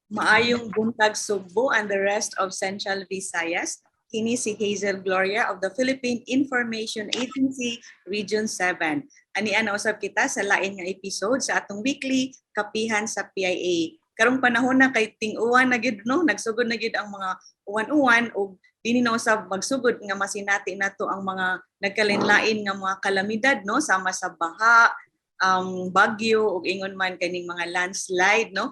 Maayong buntag Sugbo and the rest of Central Visayas. Kini si Hazel Gloria of the Philippine Information Agency Region 7. Anian na usab kita sa lain nga episode sa atong weekly Kapihan sa PIA. Karong panahon na kay ting-uwan na gid no, nagsugod na gid ang mga uwan-uwan og dini na usab magsugod nga masinati nato ang mga nagkalinlain nga mga kalamidad no, sama sa baha, bagyo ug ingon man kaning mga landslide no.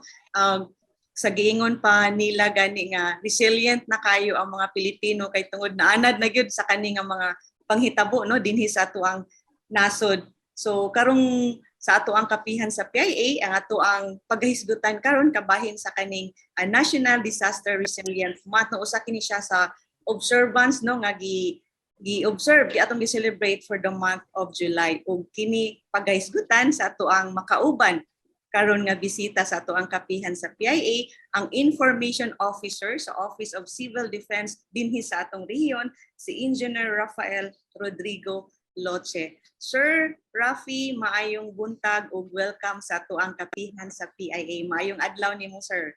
Sa giingon pa nila gani nga resilient na kayo ang mga Pilipino kay tungod na anad na gyud sa kani nga mga panghitabo no dinhi sa ato ang nasod. So karong sa ato ang kapihan sa PIA ang ato ang paghisgutan karon kabahin sa kaning National Disaster Resilience Month no usa kini siya sa observance no nga gi-observe atong gi-celebrate for the month of July ug kini paghisgutan sa ato ang makauban karon nga bisita sa ato ang kapihan sa PIA ang Information Officer sa Office of Civil Defense dinhi sa atong rehiyon si Engineer Rhafael Rodrigo Luche. Sir Rafi, maayong buntag ug welcome sa ato ang kapihan sa PIA. Maayong adlaw nimo sir.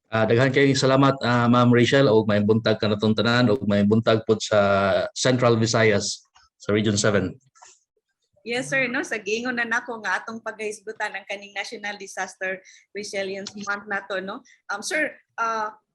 Daghan kayong salamat Ma'am Rachel ug maayong buntag kanatong tanan ug maayong buntag pod sa Central Visayas sa Region 7. Yes sir, no sa giingon na nako nga atong paghisgutan ang kaning National Disaster Resilience Month nato no. Sir,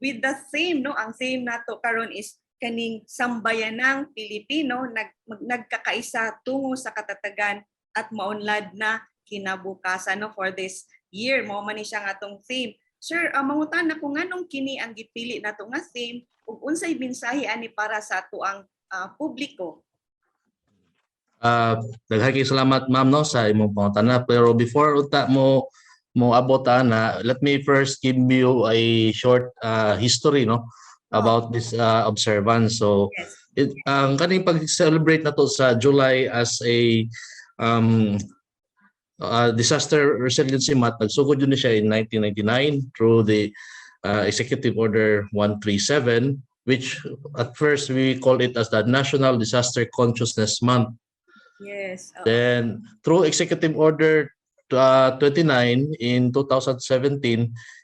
with the theme no, ang theme nato karon is kaning Sambayanang Pilipino nagkakaisa tungo sa katatagan at maunlad na kinabukasan no for this year. Mao man ni siya nga atong theme. Sir, mangutan na ko nganong kini ang gipili nato nga theme ug unsay mensahe ani para sa ato ang publiko? Daghan kay salamat ma'am no sa imong pangutana, pero before uta mo abot na let me first give you a short history no about this observance. So ang kaning pag-celebrate nato sa July as a disaster resiliency month, nagsugod yun siya in 1999 through the Executive Order 137, which at first we call it as the National Disaster Consciousness Month. Yes. Then through Executive Order 29 in 2017,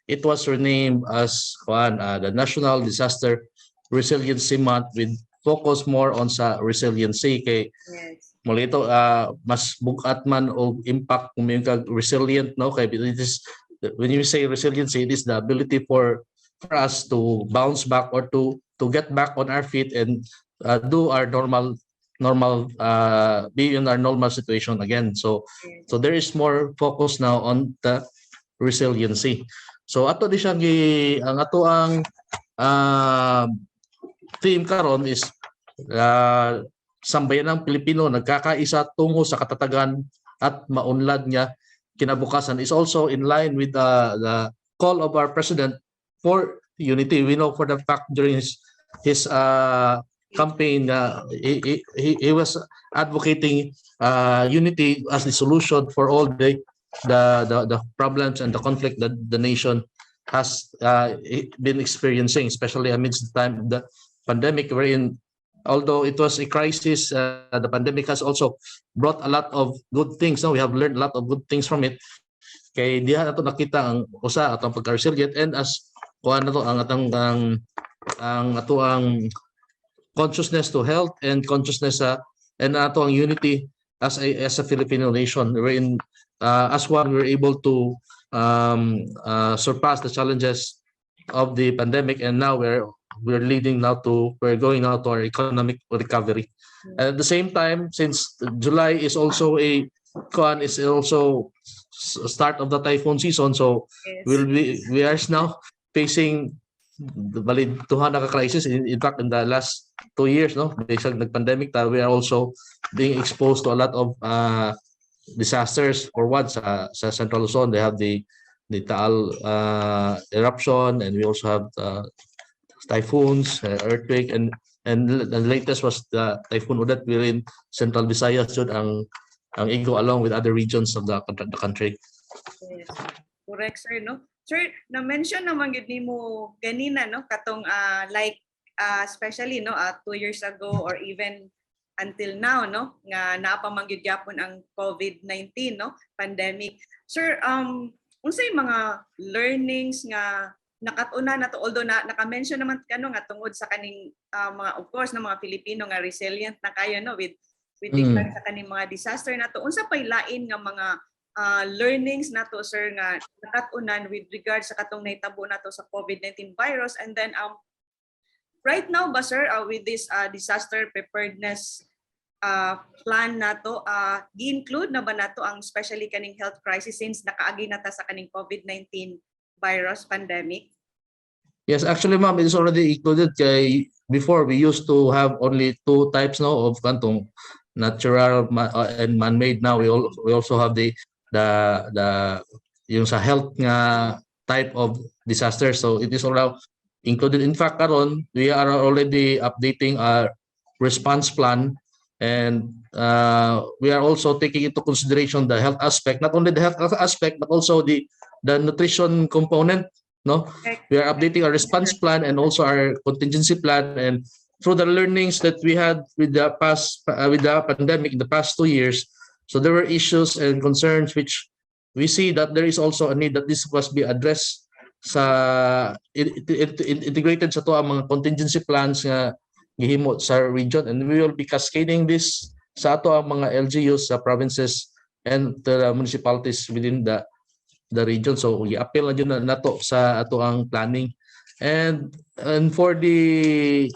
it was renamed as the National Disaster Resiliency Month with focus more on sa resiliency kay muli ito mas bukat man o impact kung may resilient no kay it is when you say resiliency it is the ability for us to bounce back or to get back on our feet and do our normal be in our normal situation again. So there is more focus now on the resiliency. So ato di siya ang ato ang theme karon is Sambayanang Pilipino nagkakaisa tungo sa katatagan at maunlad nga kinabukasan is also in line with the call of our president for unity. We know for the fact during his campaign he was advocating unity as the solution for all the problems and the conflict that the nation has been experiencing, especially amidst the time of the pandemic, wherein although it was a crisis, the pandemic has also brought a lot of good things. So we have learned a lot of good things from it. Kay diha nato nakita ang usa atong pagka-resilient and as kuan nato ang atong ang ato ang consciousness to health and consciousness and ato ang unity as a Filipino nation, wherein as one we're able to surpass the challenges of the pandemic, and now we're going now to our economic recovery. And at the same time, since July is also start of the typhoon season, so we are now facing the valid tuhana ka crisis. In fact, in the last 2 years, no, based on the pandemic, we are also being exposed to a lot of disasters. For one, sa Central Luzon, they have the Taal eruption, and we also have typhoons, earthquake, and the latest was the Typhoon Udat. We're in Central Visayas, yun ang igo along with other regions of the country. Yes. Correct, sir, no? Sir, na-mention naman yun ni mo ganina, no? Katong especially, no, 2 years ago or even until now, no, nga napamangyud gyapon ang COVID-19, no, pandemic. Sir, unsay mga learnings nga nakatuna na to, although naka-mention naman kano nga tungod sa kaning mga, of course, na mga Pilipino nga resilient na kayo, no, with regard sa kaning mga disaster na to, unsa pay lain nga mga learnings na to, sir, nga nakatunan with regard sa katong nahitabo na to sa COVID-19 virus? And then right now ba, sir, with this disaster preparedness plan na to, gi-include na ba nato ang especially kaning health crisis since nakaagi na ta sa kaning COVID-19 virus pandemic? Yes, actually, ma'am, it is already included. Kay before, we used to have only two types, no, of kantong natural and man-made. Now we also have the yung sa health nga type of disaster. So it is already included. In fact, karon we are already updating our response plan, and we are also taking into consideration the health aspect, not only the health aspect but also the nutrition component, no? We are updating our response plan and also our contingency plan, and through the learnings that we had with the pandemic in the past 2 years, so there were issues and concerns which we see that there is also a need that this must be addressed sa integrated sa to ang mga contingency plans nga gihimo sa region, and we will be cascading this sa ato ang mga LGUs sa provinces and the municipalities within the region. So i-appeal na yun nato sa ato ang planning, and for the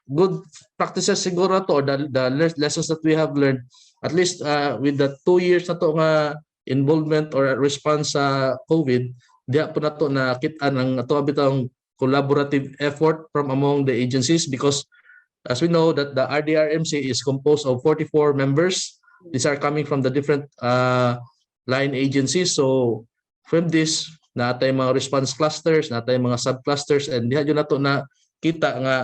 good practices siguro to, the lessons that we have learned, at least with the 2 years na to nga involvement or response sa COVID, diya po na to nakita ng ato bitang collaborative effort from among the agencies, because as we know that the RDRMC is composed of 44 members. These are coming from the different line agencies. So from this, natay mga response clusters, natay mga sub-clusters, and diha yun na to na kita nga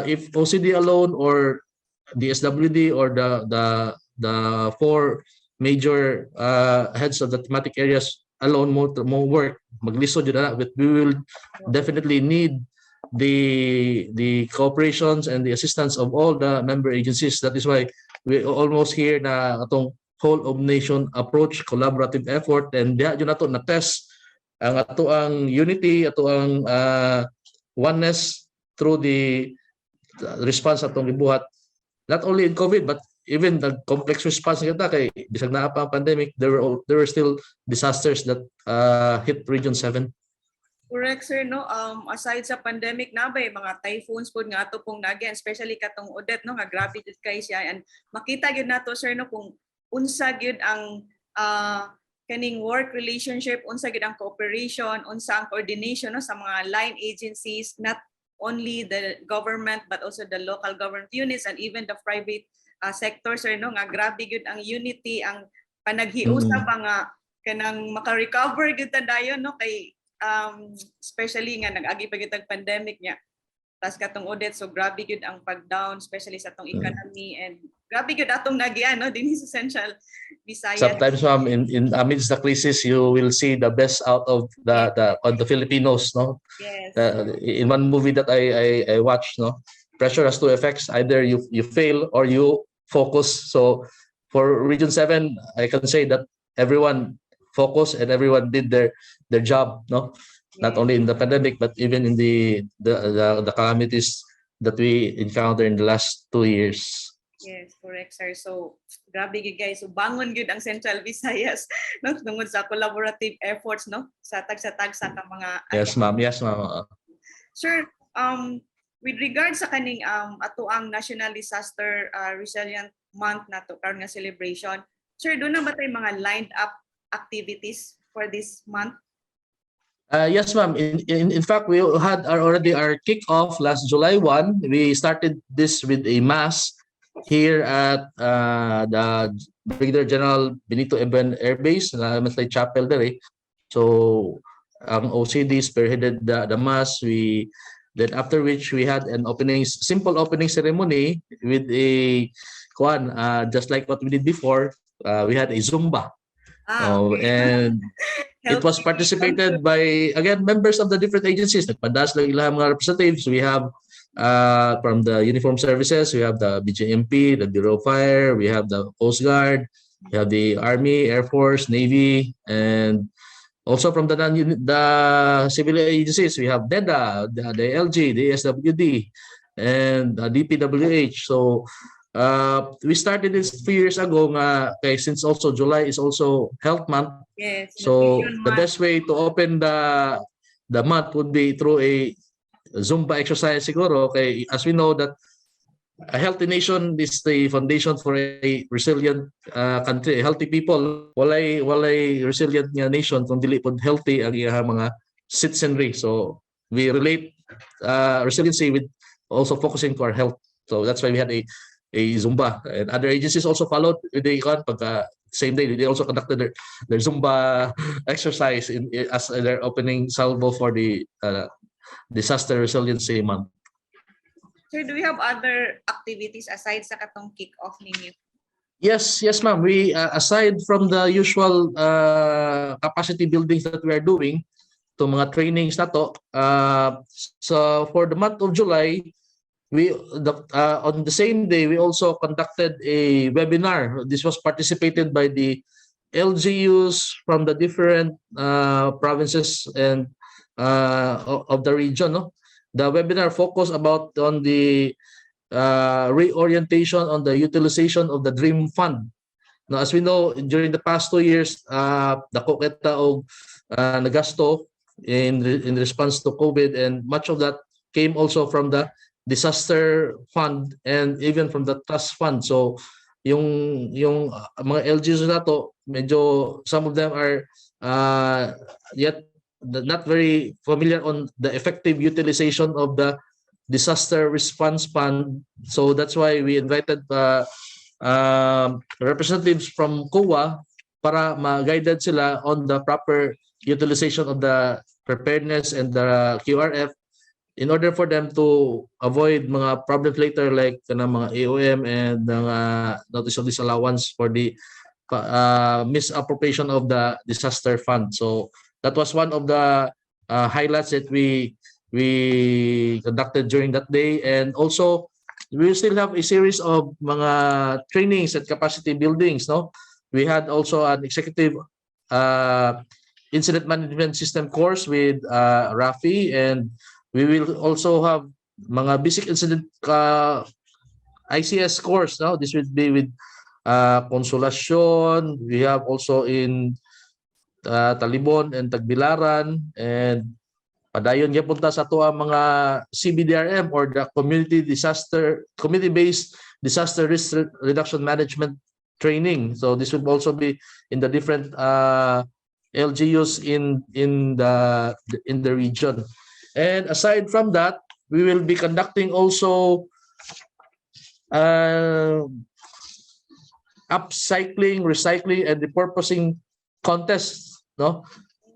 if OCD alone or the SWD or the 4 major heads of the thematic areas alone more work, maglisod yun na, but we will definitely need the cooperations and the assistance of all the member agencies. That is why we almost here na atong whole of nation approach, collaborative effort, and diha yun nato na test ang ato ang unity, ato ang oneness through the response atong gibuhat, not only in COVID but even the complex response kita kay bisag naa pa ang pandemic, there were still disasters that hit Region 7. Correct, sir, no. Aside sa pandemic na ba, mga typhoons po nga ato pong nagyan, especially katong Odette, no, nga grabe jud kay siya, and makita gyud nato, sir, no, kung unsa gyud ang kaning work relationship, unsa gyud ang cooperation, unsa ang coordination, no, sa mga line agencies, not only the government but also the local government units and even the private sector, sir, no, nga grabe gyud ang unity, ang panaghiusa pa nga kanang maka-recover gyud ta dayon, no, kay especially nga nag-agi pa gyud ang pandemic niya. Tas katong Odette, so grabe gyud ang pag-down, especially sa atong economy, and grabe gyud atong nagian, no, dinhi sa Central Visayas. Sometimes, ma'am, in amidst the crisis, you will see the best out of the Filipinos, no? Yes. In one movie that I watched, no, pressure has two effects: either you fail or you focus. So for Region 7, I can say that everyone focused and everyone did their job, no? Not only in the pandemic but even in the calamities that we encountered in the last 2 years. Yes, correct, sir. So grabe gyud, guys. So bangon gyud ang Central Visayas, no, tungod sa collaborative efforts, no, sa tag-sa ka mga. Yes, ma'am. Yes, ma'am. Sir, with regard sa kaning ato ang National Disaster Resilient Month na to karon nga celebration, sir, doon na ba tay mga lined up activities for this month? Yes, ma'am. In fact, we had already our kickoff last July 1. We started this with a mass here at the Brigadier General Benito Eben Air Base, Elementary Chapel there. So ang OCD spearheaded the mass. Then after which we had an simple opening ceremony with a just like what we did before. We had a Zumba. And it was participated by, again, members of the different agencies. Nagpadas lang ilang mga representatives. We have from the Uniform Services, we have the BJMP, the Bureau of Fire, we have the Coast Guard, we have the Army, Air Force, Navy, and Also from the civil agencies, we have NEDA, the LG, the SWD, and DPWH. So we started this 3 years ago okay, since also July is also Health Month. Yes. So Nutrition the Month. best way to open the month would be through a Zumba exercise siguro. Okay, as we know that a healthy nation is the foundation for a resilient country. Healthy people, walay resilient nga nation kung dili pod healthy ang iyang mga citizenry. So we relate resiliency with also focusing to our health. So that's why we had a Zumba, and other agencies also followed with the same day. They also conducted their Zumba exercise as their opening salvo for the disaster resiliency month. Sir, do we have other activities aside sa katong kick-off ninyo? Yes, ma'am. We aside from the usual capacity buildings that we are doing, to mga trainings na to, so for the month of July, on the same day we also conducted a webinar. This was participated by the LGUs from the different provinces and of the region. No? The webinar focused on the reorientation on the utilization of the Dream Fund. Now, as we know, during the past 2 years, dako kita og nagasto in response to COVID, and much of that came also from the disaster fund and even from the trust fund. So, yung mga LGUs na to, medyo some of them are yet not very familiar on the effective utilization of the disaster response fund. So that's why we invited representatives from COA para ma-guided sila on the proper utilization of the preparedness and the QRF in order for them to avoid mga problems later like mga AOM and mga notice of disallowance for the misappropriation of the disaster fund. So that was one of the highlights that we conducted during that day. And also we still have a series of mga trainings and capacity buildings. No, we had also an executive incident management system course with Rafi, and we will also have mga basic incident ICS course. No, this would be with Consolacion. We have also in Talibon and Tagbilaran, and padayon gyapon ta sa ato ang mga CBDRM or the community-based disaster risk reduction management training. So this would also be in the different LGUs in the region. And aside from that, we will be conducting also upcycling, recycling, and repurposing contests. No,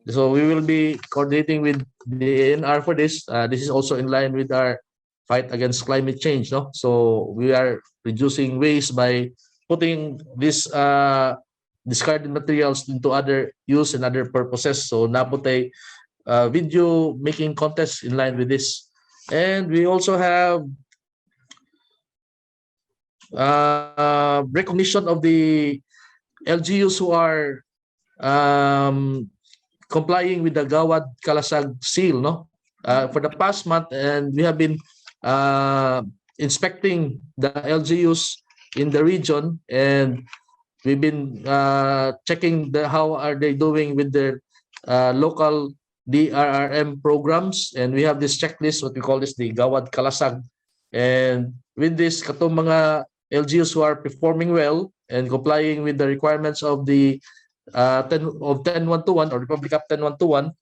so we will be coordinating with the ANR for this. This is also in line with our fight against climate change. No, so we are reducing waste by putting this discarded materials into other use and other purposes. So naputay video making contests in line with this. And we also have recognition of the LGUs who are complying with the Gawad Kalasag seal, no, for the past month, and we have been inspecting the LGUs in the region, and we've been checking how are they doing with their local DRRM programs, and we have this checklist, what we call this the Gawad Kalasag, and with this katong mga LGUs who are performing well and complying with the requirements of the 10121 or Republic Act 10121,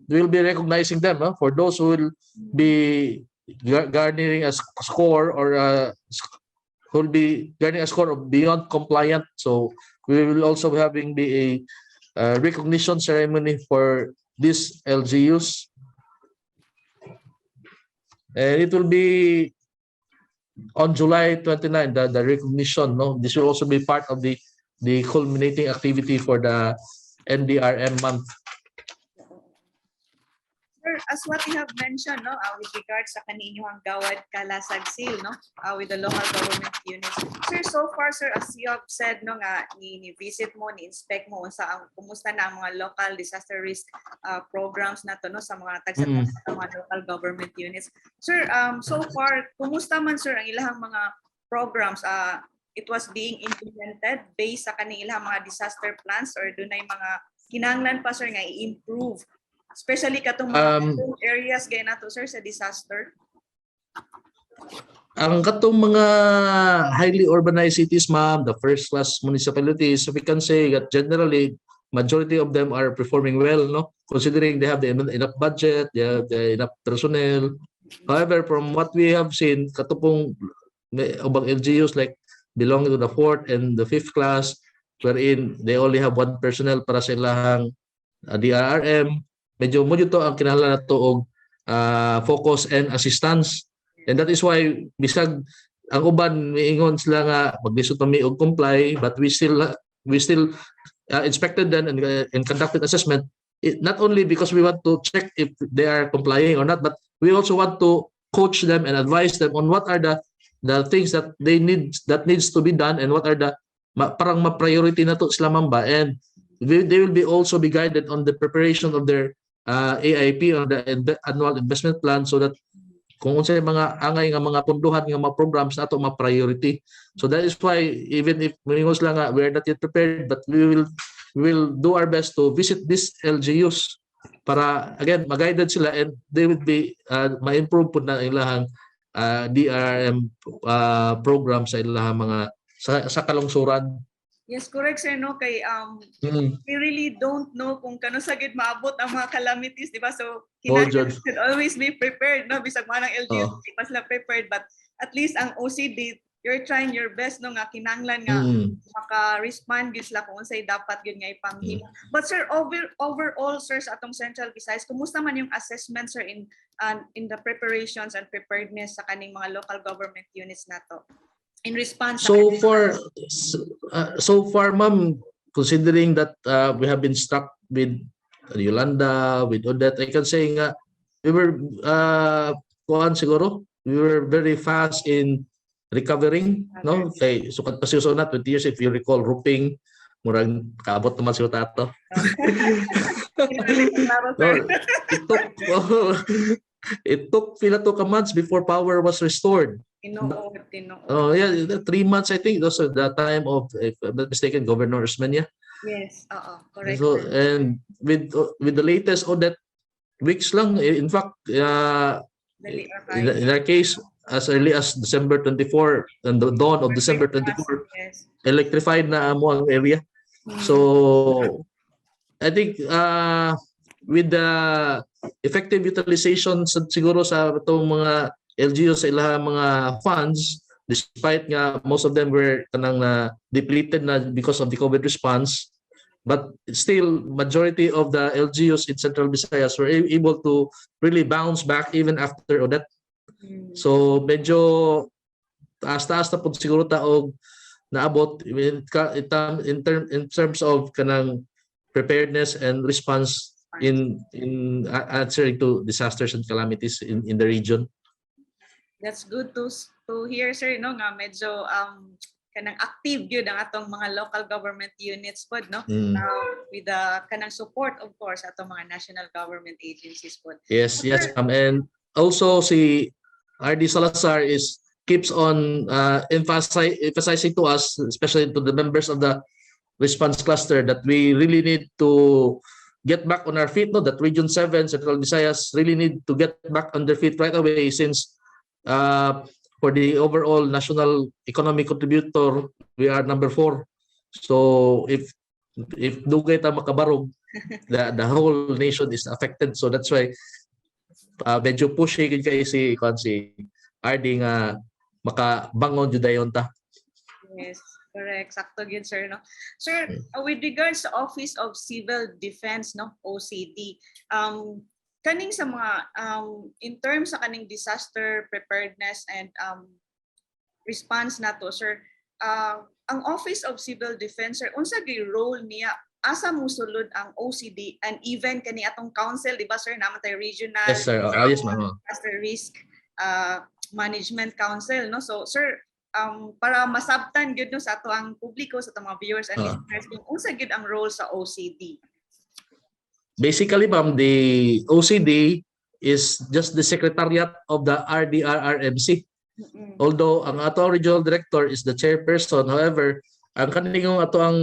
we will be recognizing them for those who will be garnering a score or who will be garnering a score of beyond compliant. So we will also be having a recognition ceremony for these LGUs, and it will be on July 29, the recognition. No, this will also be part of the culminating activity for the NDRM month. Sir, as what you have mentioned, no, with regards sa kaninyong gawad kalasag seal, no, with the local government units. Sir, so far, sir, as you have said, no, nga, ni-visit mo, ni-inspect mo, kumusta na ang mga local disaster risk programs na to, no, sa mga sa mga local government units. Sir, so far, kumusta man, sir, ang ilahang mga programs? It was being implemented based sa kanilang mga disaster plans, or doon ay mga kinahanglan pa, sir, nga i-improve, especially katong mga areas gaya nato, sir, sa disaster? Ang katong mga highly urbanized cities, ma'am, the first-class municipalities, we can say that generally majority of them are performing well, no? Considering they have enough budget, they have enough personnel. However, from what we have seen, katupong ubang LGUs like belonging to the 4th and the 5th class, wherein they only have one personnel para sa ilahang NDRM, medyo mo to ang kinahanglan nato og focus and assistance. And that is why bisag ang uban miingon sila nga maglisod pa mi og comply, but we still inspected them and conducted assessment, not only because we want to check if they are complying or not, but we also want to coach them and advise them on what are the things that that needs to be done, and what are the parang ma-priority na to sila, mamba, and they will be also be guided on the preparation of their AIP, or the annual investment plan, so that kung unsay mga angay nga mga punduhan nga mga programs nato ma-priority. So that is why even if miningos lang nga we are not yet prepared, but we will do our best to visit these LGUs para again ma-guided sila, and they would be ma-improve po na ilahang DRM program sa ilahang mga sa kalungsuran. Yes, correct, sir, no, kay we really don't know kung kano sagid maabot ang mga calamities, di ba? So kinahanglan should always be prepared, no, bisag man ang LGU di pa sila prepared, but at least ang OCD, you're trying your best, no, nga kinahanglan nga maka-respond gyud sila kung unsay dapat gyud nga ipanghimo. But sir, overall, sir, sa atong Central Visayas, kumusta man yung assessment, sir, in the preparations and preparedness sa kaning mga local government units nato in response? So far, ma'am, considering that we have been struck with Yolanda, with Odette, I can say nga we were we were very fast in recovering, no? Kay sukat pa siya na 20 years, if you recall, roofing, murag kaabot naman siya tato. It took pila to months before power was restored. Oh yeah, 3 months, I think. Those are the time of, if I'm not mistaken, Governor Usmania. Yes, correct. So, and with the latest Odette, weeks lang. In fact, in our case, as early as December 24, and the dawn of December 24, electrified na mo ang area. So, I think with the effective utilization siguro sa itong mga LGU sa ilang mga funds, despite nga most of them were kanang depleted na because of the COVID response, but still majority of the LGUs in Central Visayas were able to really bounce back even after Odette. So medyo taas-taas na po siguro taog naabot in terms of kanang preparedness and response in answering to disasters and calamities in the region. That's good to hear, sir, no, nga medyo kanang active gyud ang atong mga local government units pod, no, with the kanang support, of course, atong mga national government agencies pod. Yes, and also si RD Salazar keeps on emphasizing to us, especially to the members of the response cluster, that we really need to get back on our feet, no, that Region 7, Central Visayas, really need to get back on their feet right away, since for the overall national economic contributor, we are number 4. So if dugay ta makabarog, the whole nation is affected. So that's why medyo pushy gid kay si RD nga makabangon jud dayon ta. Yes, correct. Sakto gyud, sir, no. Sir, with regards to Office of Civil Defense, no, OCD, kaning sa mga in terms sa kaning disaster preparedness and response nato, sir, ang Office of Civil Defense, sir, unsa gyud role niya asa musulod ang OCD and even kani atong council, di ba sir, naman tayo regional Yes, sir. Yes, ma'am. disaster risk management council, no? So sir, para masabtan gyud no sa ato ang publiko, sa atong mga viewers and listeners, kung unsa gyud ang role sa OCD. Basically, ma'am, the OCD is just the secretariat of the RDRRMC. Although ang ato ang regional director is the chairperson, however, ang kaningong ato ang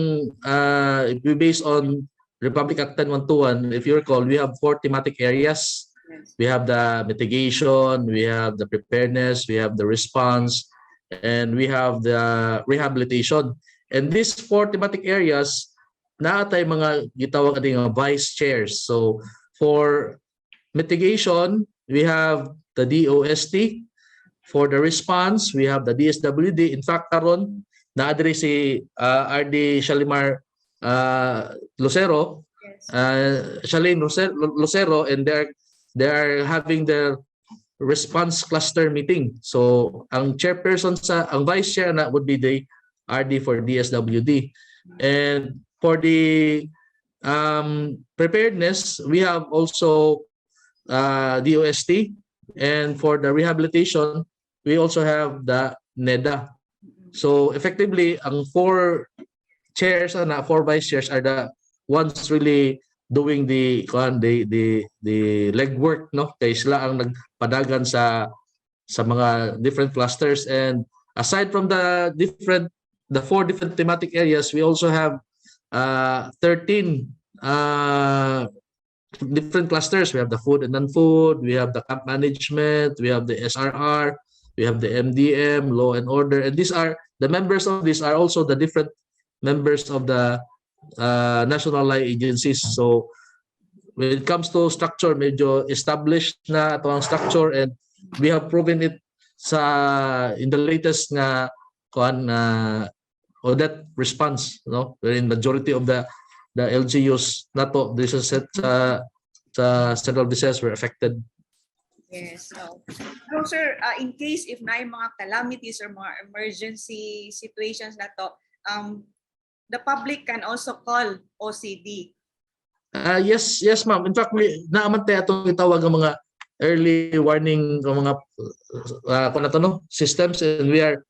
based on Republic Act 10121, if you recall, we have 4 thematic areas. We have the mitigation, we have the preparedness, we have the response, and we have the rehabilitation. And these 4 thematic areas, naatay mga gitawag ating mga vice chairs. So for mitigation, we have the DOST. For the response, we have the DSWD. In fact, karon naadre si RD Shalimar Lucero, Shalin Lucero, and they are having their response cluster meeting. So ang chairperson ang vice chair na would be the RD for DSWD. And for the preparedness, we have also DOST, and for the rehabilitation, we also have the NEDA. So effectively, ang 4 chairs and 4 vice chairs are the ones really doing the legwork, no? Kaya sila ang nagpadagan sa mga different clusters. And aside from the 4 different thematic areas, we also have 13 different clusters. We have the food and non-food, we have the camp management, we have the SRR, we have the MDM, law and order, and the members of these are also the different members of the national law agencies. So when it comes to structure, medyo established na ito ang structure, and we have proven it in the latest na audit response, no? Wherein majority of the LGUs nato this is set sa central Visayas were affected. Yes. So sir, in case if na mga calamities or mga emergency situations na to, the public can also call OCD. Yes, ma'am. In fact, naaman tayo itong itawag ng mga early warning ng mga systems, and we are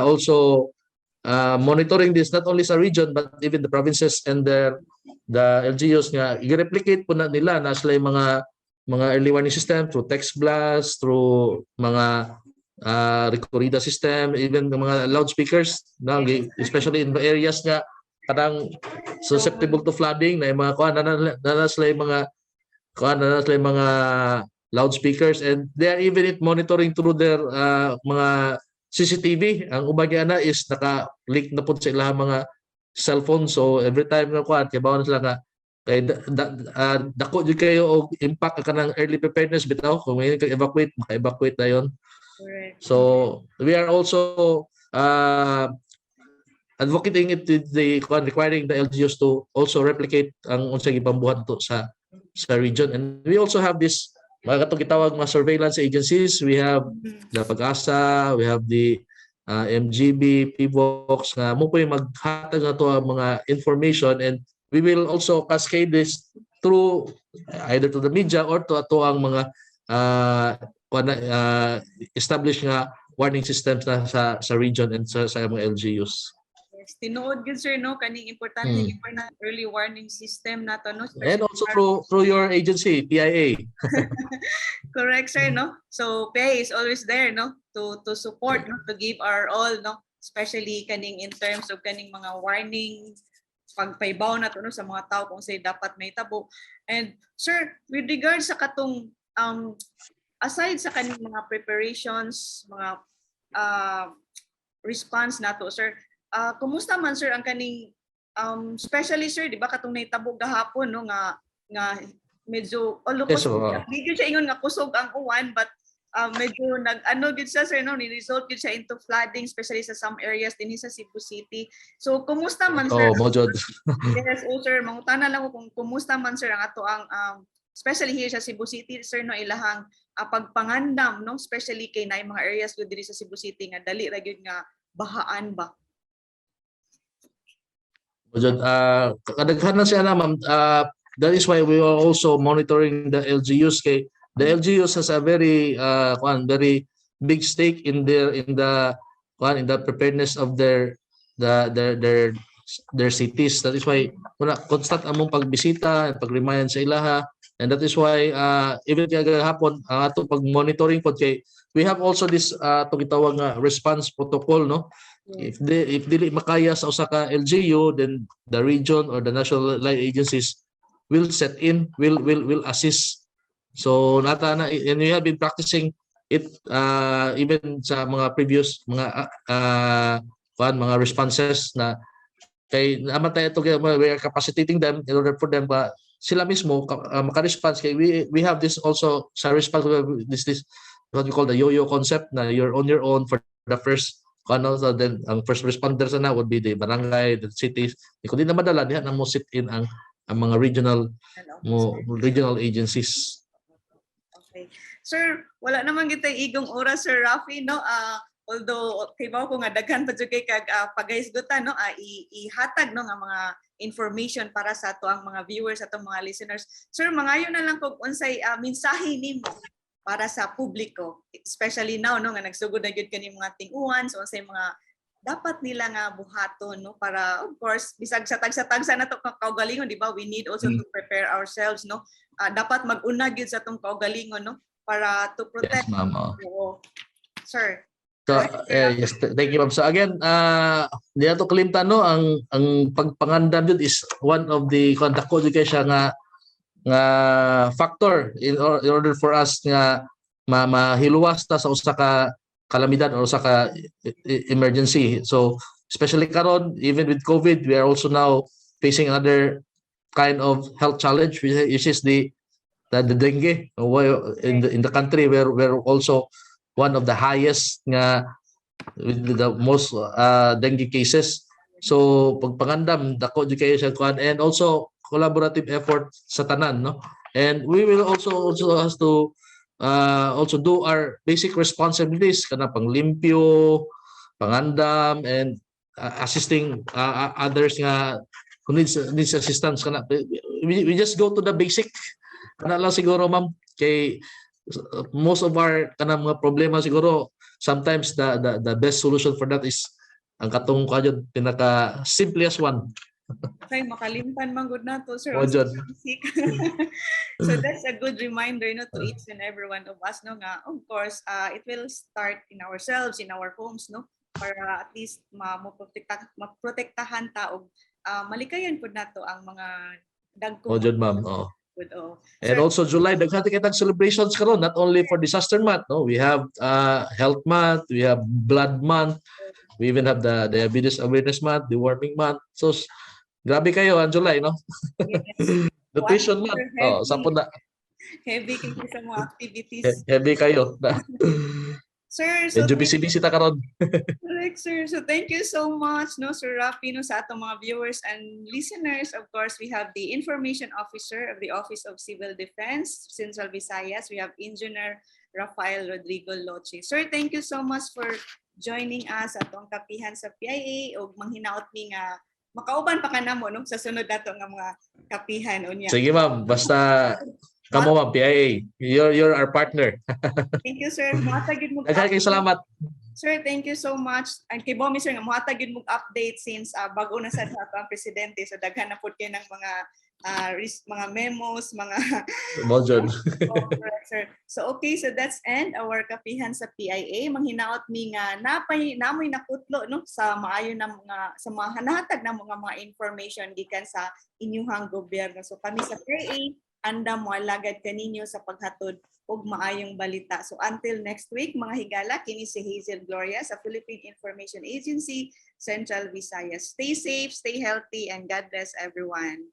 also monitoring this not only sa region but even the provinces and the LGUs nga i-replicate po na nila na sila yung mga early warning system through text blast, through mga recorrida system, even the mga loudspeakers, no? Especially in the areas nga kadang susceptible to flooding, na yung mga sila yung mga loudspeakers, and they are even monitoring through their mga CCTV. Ang umagya na is naka-link na po sa ilang mga cellphone. So every time na kaya bawal na sila nga kay dako jud kayo og impact kanang early preparedness bitaw kung may evacuate, maka-evacuate na yon. Correct. So we are also advocating it to requiring the LGUs to also replicate ang unsay gipambuhat to sa region. And we also have this mga katong gitawag mga surveillance agencies. We have the Pag-asa, we have the MGB, PVOX, nga mo po yung maghatag na to ang mga information, and we will also cascade this through either to the media or to ato ang mga established nga warning systems na sa region and sa mga LGUs. Yes, tinuod gyud sir, no, kaning importante yung early warning system nato, no, and also through your agency PIA. Correct sir, no. So PIA is always there, no, to support, no, to give our all, no, especially kaning in terms of kaning mga warning pagpaybaw na to, no, sa mga tao kung say dapat may tabo. And sir, with regards sa katong aside sa kaning mga preparations, mga response nato sir, kumusta man sir ang kaning especially sir, di ba katong naitabo gahapon, no, nga medyo medyo siya ingon nga kusog ang uwan, but medyo gid siya sir, no, ni-result gid siya into flooding, especially sa some areas din sa Cebu City. So kumusta man sir? Yes, sir, mangutana lang ko kung kumusta man sir ang ato ang especially here sa Cebu City sir, no, ilahang pagpangandam, no, especially kay naay mga areas gud diri sa Cebu City nga dali ra gyud nga bahaan ba. Kadaghan na siya na ma'am. That is why we are also monitoring the LGUs kay the LGUs has a very very big stake in the preparedness of their cities. That is why constant among pagbisita and pag-remind sa ilaha, and that is why even kaya hapon ato pag monitoring pod kay we have also this to gitawag nga response protocol, no. If dili makaya sa usa ka LGU, then the region or the national line agencies will set in, will assist. So nata na, and we have been practicing it even sa mga previous mga responses na kay naman tayo ito, we are capacitating them in order for them sila mismo maka-response kay we have this also sa response, this what we call the yo-yo concept na you're on your own for the first so then ang first responders na would be the barangay, the cities. Kung di na madala diha na mo sit in ang mga regional agencies. Okay. Sir, wala naman kita igong oras, Sir Rafi, no? Although kay ba ko nga daghan pa jud kay kag pagahisgutan, no, ihatag no nga mga information para sa ato ang mga viewers, atong mga listeners. Sir, mangayo na lang kog unsay mensahe nimo para sa publiko, especially now no nga nagsugod na gyud kani mga ting-uwan, so unsay mga dapat nila nga buhaton, no, para of course bisag sa tagsa nato kaugalingon, di ba, we need also to prepare ourselves, no. Dapat mag-una gyud sa atong kaugalingon, no, para to protect. Yes, ma'am. Sir. So, yes, thank you, ma'am. So again, di ato kalimtan, no, ang pagpangandam yun is one of the dako jud kay siya nga factor in order for us nga mahiluwas ta sa usa ka kalamidad or usa ka emergency. So especially karon, even with COVID, we are also now facing another kind of health challenge, which is the dengue in the country, where we're also one of the highest nga with the most dengue cases. So pagpangandam dako jud kayo siya kuan, and also collaborative effort sa tanan, no. And we will also has to also do our basic responsibilities kana panglimpyo, pangandam, and assisting others nga who needs assistance kana. We just go to the basic kana lang siguro, ma'am, kay most of our kana mga problema siguro sometimes the best solution for that is ang katong kadyo pinaka simplest one. Okay, makalimtan man gud nato, sir. So that's a good reminder, no, to each and every one of us, no, nga of course it will start in ourselves, in our homes, no, para at least maprotektahan ta og malikayan pud nato ang mga dagkong ma'am. And sir, also July daghan kita celebrations karon, not only for disaster month, no, we have health month, we have blood month, we even have the diabetes awareness month, the warming month. So grabe kayo ang July, no? Yes. Nutrition month. Sapon na. Heavy kayo sa mga activities. Heavy kayo. Sir, so medyo busy ta karon. Correct, sir. So thank you so much, no, Sir Rafi, no, sa atong mga viewers and listeners. Of course, we have the Information Officer of the Office of Civil Defense, Central Visayas. We have Engineer Rhafael Rodrigo Luche. Sir, thank you so much for joining us atong Kapihan sa PIA, o manghinaot mi nga makauban pa ka namo, no, sa sunod nato nga mga kapihan unya. Sige, ma'am, basta kamo, ma'am, PIA. You're our partner. Thank you, sir. Muhatag mo. Daghang salamat. Sir, thank you so much. And kay Bomi, sir, muhatag mo update since bago na sa ang presidente, so daghan na pud kay ng mga memos, mga module. Sir. So okay, so that's end our kapihan sa PIA. Manghinaot mi nga namoy nakutlo, no, sa maayo na sa mga hanahatag na mga information gikan sa inyuhang gobyerno. So kami sa PIA anda mo alagad kaninyo sa paghatod og maayong balita. So until next week, mga higala, kini si Hazel Gloria sa Philippine Information Agency, Central Visayas. Stay safe, stay healthy, and God bless everyone.